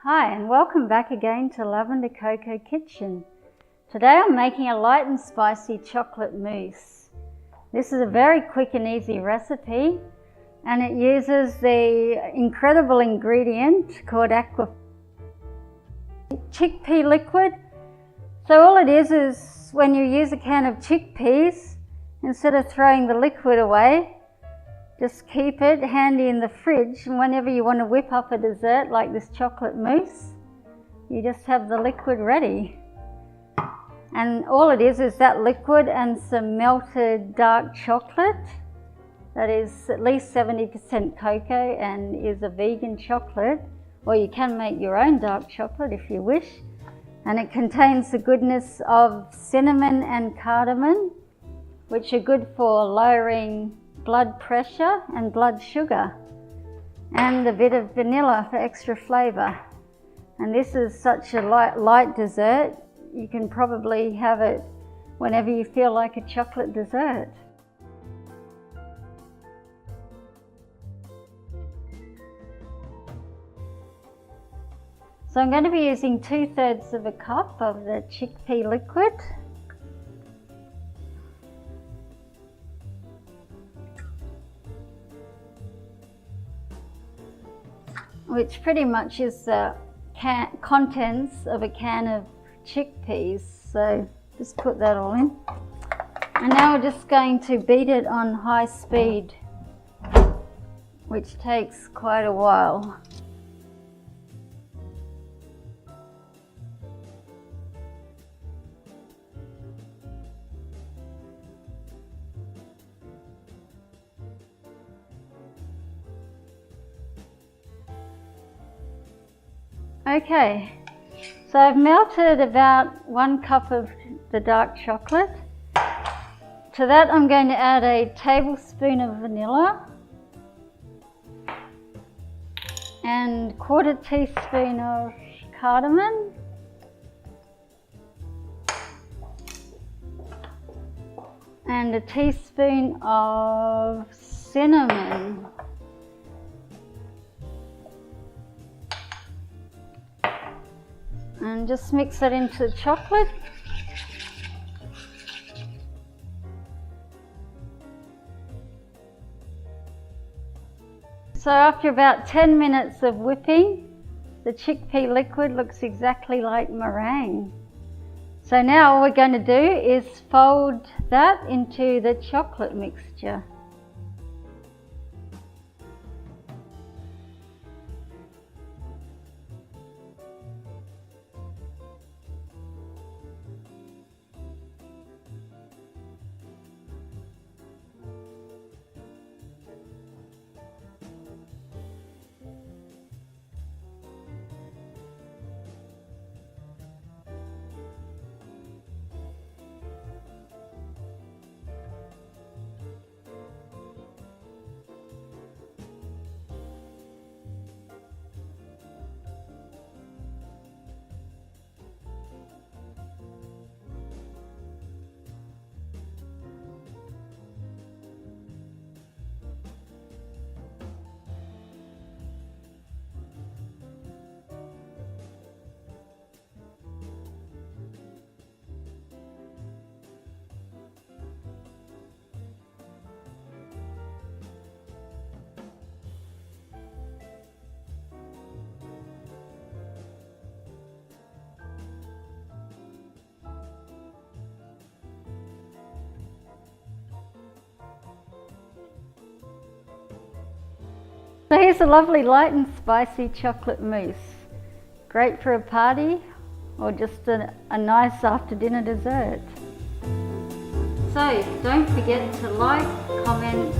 Hi and welcome back again to Lavender Coco Kitchen. Today I'm making a light and spicy chocolate mousse. This is a very quick and easy recipe and it uses the incredible ingredient called Aquafaba chickpea liquid. So all it is when you use a can of chickpeas, instead of throwing the liquid away, just keep it handy in the fridge, and whenever you want to whip up a dessert like this chocolate mousse, you just have the liquid ready. And all it is that liquid and some melted dark chocolate that is at least 70% cocoa and is a vegan chocolate, or you can make your own dark chocolate if you wish. And it contains the goodness of cinnamon and cardamom, which are good for lowering blood pressure and blood sugar, and a bit of vanilla for extra flavour. And this is such a light dessert, you can probably have it whenever you feel like a chocolate dessert. So I'm going to be using 2/3 of a cup of the chickpea liquid. Which pretty much is the contents of a can of chickpeas. So just put that all in. And now we're just going to beat it on high speed, which takes quite a while. Okay, so I've melted about 1 cup of the dark chocolate. To that I'm going to add a tablespoon of vanilla and 1/4 teaspoon of cardamom, and a teaspoon of cinnamon. And just mix it into the chocolate. So after about 10 minutes of whipping, the chickpea liquid looks exactly like meringue. So now all we're going to do is fold that into the chocolate mixture. So here's a lovely light and spicy chocolate mousse. Great for a party or just a nice after dinner dessert. So don't forget to like, comment